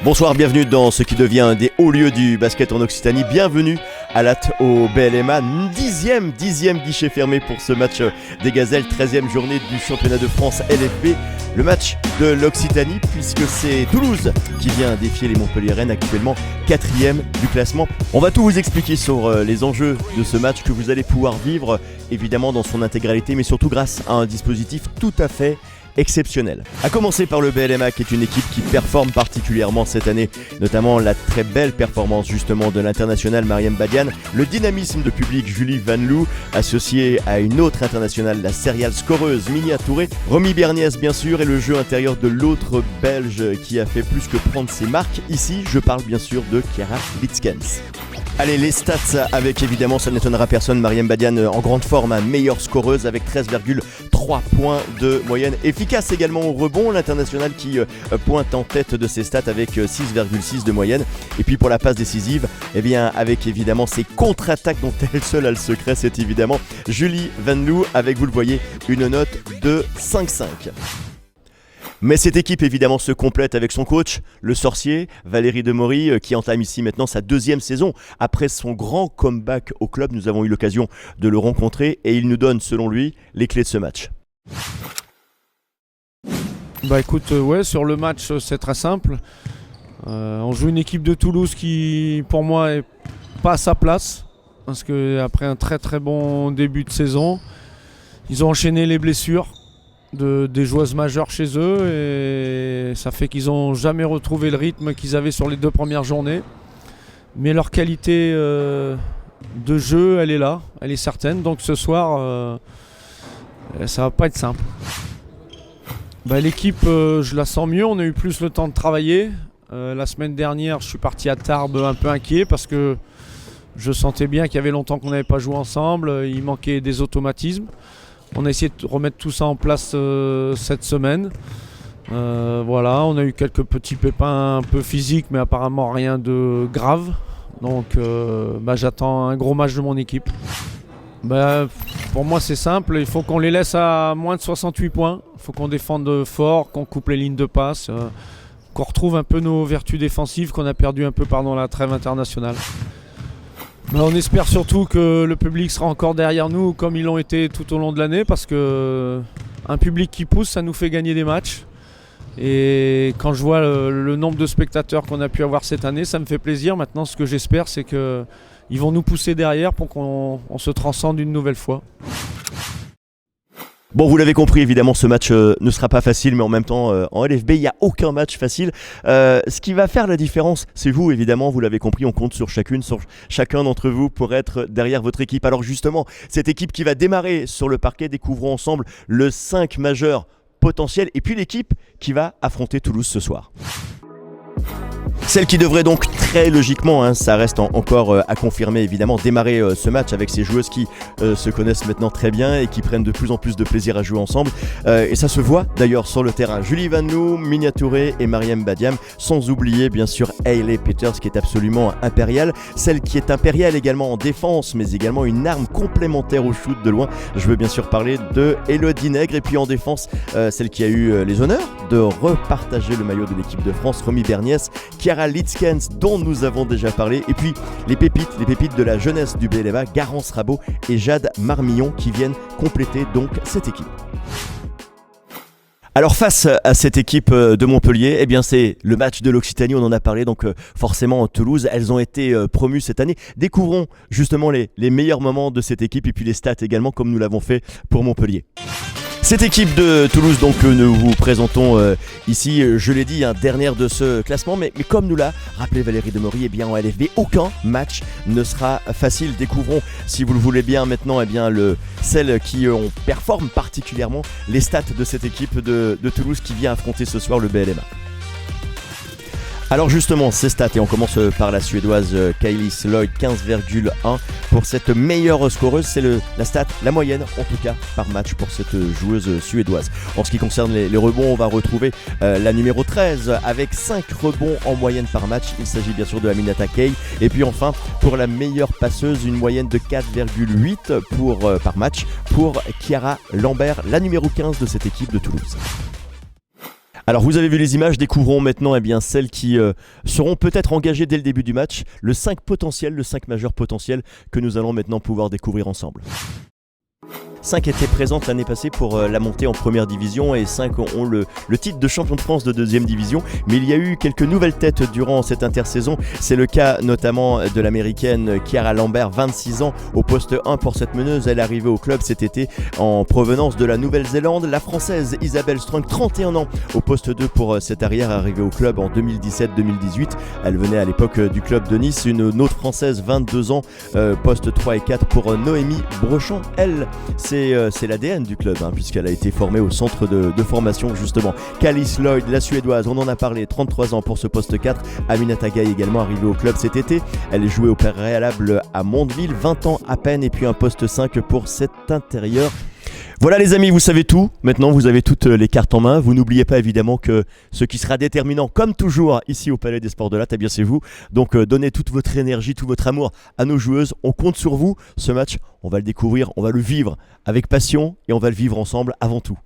Bonsoir, bienvenue dans ce qui devient un des hauts lieux du basket en Occitanie. Bienvenue à Latte au BLMA, dixième guichet fermé pour ce match des Gazelles, 13e journée du championnat de France LFB. Le match de l'Occitanie puisque c'est Toulouse qui vient défier les Montpelliéraines, actuellement 4e du classement. On va tout vous expliquer sur les enjeux de ce match que vous allez pouvoir vivre évidemment dans son intégralité, mais surtout grâce à un dispositif tout à fait exceptionnel. A commencer par le BLMA qui est une équipe qui performe particulièrement cette année, notamment la très belle performance justement de l'international Mariam Badiane, le dynamisme de public Julie Van Loo, associé à une autre internationale, la serial scoreuse Minia Touré, Romy Berniès bien sûr, et le jeu intérieur de l'autre belge qui a fait plus que prendre ses marques. Ici, je parle bien sûr de Chiara Litskens. Allez, les stats avec évidemment, ça n'étonnera personne, Mariam Badiane en grande forme, meilleure scoreuse avec 13,3 points de moyenne. Efficace également au rebond, l'international qui pointe en tête de ses stats avec 6,6 de moyenne. Et puis pour la passe décisive, eh bien avec évidemment ses contre-attaques dont elle seule a le secret, c'est évidemment Julie Van Loo avec, vous le voyez, une note de 5,5. Mais cette équipe évidemment se complète avec son coach, le sorcier, Valérie Demory, qui entame ici maintenant sa deuxième saison. Après son grand comeback au club, nous avons eu l'occasion de le rencontrer et il nous donne, selon lui, les clés de ce match. Bah écoute, sur le match c'est très simple. On joue une équipe de Toulouse qui pour moi est pas à sa place. Parce qu'après un très très bon début de saison, ils ont enchaîné les blessures des joueuses majeures chez eux et ça fait qu'ils n'ont jamais retrouvé le rythme qu'ils avaient sur les 2 premières journées. Mais leur qualité de jeu, elle est là, elle est certaine. Donc ce soir, ça va pas être simple. L'équipe, je la sens mieux, on a eu plus le temps de travailler. La semaine dernière, je suis parti à Tarbes un peu inquiet parce que je sentais bien qu'il y avait longtemps qu'on n'avait pas joué ensemble, il manquait des automatismes. On a essayé de remettre tout ça en place cette semaine. On a eu quelques petits pépins un peu physiques, mais apparemment rien de grave. Donc j'attends un gros match de mon équipe. Pour moi c'est simple, il faut qu'on les laisse à moins de 68 points. Il faut qu'on défende fort, qu'on coupe les lignes de passe, qu'on retrouve un peu nos vertus défensives qu'on a perdues un peu pendant la trêve internationale. On espère surtout que le public sera encore derrière nous comme ils l'ont été tout au long de l'année, parce que un public qui pousse, ça nous fait gagner des matchs. Et quand je vois le nombre de spectateurs qu'on a pu avoir cette année, ça me fait plaisir. Maintenant, ce que j'espère, c'est qu'ils vont nous pousser derrière pour qu'on se transcende une nouvelle fois. Bon, vous l'avez compris, évidemment, ce match ne sera pas facile, mais en même temps, en LFB, il n'y a aucun match facile. Ce qui va faire la différence, c'est vous, évidemment, vous l'avez compris, on compte sur chacun d'entre vous pour être derrière votre équipe. Alors justement, cette équipe qui va démarrer sur le parquet, découvrons ensemble le 5 majeur potentiel, et puis l'équipe qui va affronter Toulouse ce soir. Celle qui devrait donc très logiquement, ça reste encore à confirmer évidemment, démarrer ce match avec ces joueuses qui se connaissent maintenant très bien et qui prennent de plus en plus de plaisir à jouer ensemble. Et ça se voit d'ailleurs sur le terrain. Julie Van Loo, Minia Touré et Mariam Badiane, sans oublier bien sûr Hailey Peters qui est absolument impériale. Celle qui est impériale également en défense, mais également une arme complémentaire au shoot de loin. Je veux bien sûr parler de Elodie Nègre. Et puis en défense, celle qui a eu les honneurs de repartager le maillot de l'équipe de France, Romy Berniès, Chiara Litskens dont nous avons déjà parlé, et puis les pépites de la jeunesse du BLMA, Garance Rabot et Jade Marmillon qui viennent compléter donc cette équipe. Alors face à cette équipe de Montpellier, eh bien c'est le match de l'Occitanie, on en a parlé, donc forcément Toulouse, elles ont été promues cette année. Découvrons justement les meilleurs moments de cette équipe et puis les stats également comme nous l'avons fait pour Montpellier. Cette équipe de Toulouse donc que nous vous présentons ici, je l'ai dit, dernière de ce classement, mais comme nous l'a rappelé Valérie Demory, eh bien en LFB, aucun match ne sera facile. Découvrons, si vous le voulez bien maintenant, eh bien celles qui performent particulièrement, les stats de cette équipe de Toulouse qui vient affronter ce soir le BLMA. Alors justement, ces stats, et on commence par la suédoise Kylie Lloyd, 15,1 pour cette meilleure scoreuse. C'est la stat, la moyenne en tout cas par match pour cette joueuse suédoise. En ce qui concerne les rebonds, on va retrouver la numéro 13 avec 5 rebonds en moyenne par match. Il s'agit bien sûr de Aminata Kay. Et puis enfin, pour la meilleure passeuse, une moyenne de 4,8 par match pour Chiara Lambert, la numéro 15 de cette équipe de Toulouse. Alors vous avez vu les images, découvrons maintenant celles qui seront peut-être engagées dès le début du match, le 5 potentiel, le 5 majeur potentiel que nous allons maintenant pouvoir découvrir ensemble. 5 étaient présentes l'année passée pour la montée en première division et 5 ont le titre de champion de France de deuxième division. Mais il y a eu quelques nouvelles têtes durant cette intersaison. C'est le cas notamment de l'américaine Kiara Lambert, 26 ans, au poste 1 pour cette meneuse. Elle est arrivée au club cet été en provenance de la Nouvelle-Zélande. La française Isabelle Strong, 31 ans, au poste 2 pour cette arrière, arrivée au club en 2017-2018. Elle venait à l'époque du club de Nice. Une autre française, 22 ans, poste 3 et 4 pour Noémie Brochon. Elle, c'est l'ADN du club, puisqu'elle a été formée au centre de formation justement. Calice Lloyd, la suédoise, on en a parlé, 33 ans pour ce poste 4. Aminata Gaye également arrivée au club cet été. Elle est jouée au préalable à Mondeville, 20 ans à peine, et puis un poste 5 pour cet intérieur. Voilà les amis, vous savez tout. Maintenant, vous avez toutes les cartes en main. Vous n'oubliez pas évidemment que ce qui sera déterminant, comme toujours ici au Palais des Sports de Latte, c'est vous. Donc donnez toute votre énergie, tout votre amour à nos joueuses. On compte sur vous. Ce match, on va le découvrir, on va le vivre avec passion et on va le vivre ensemble avant tout.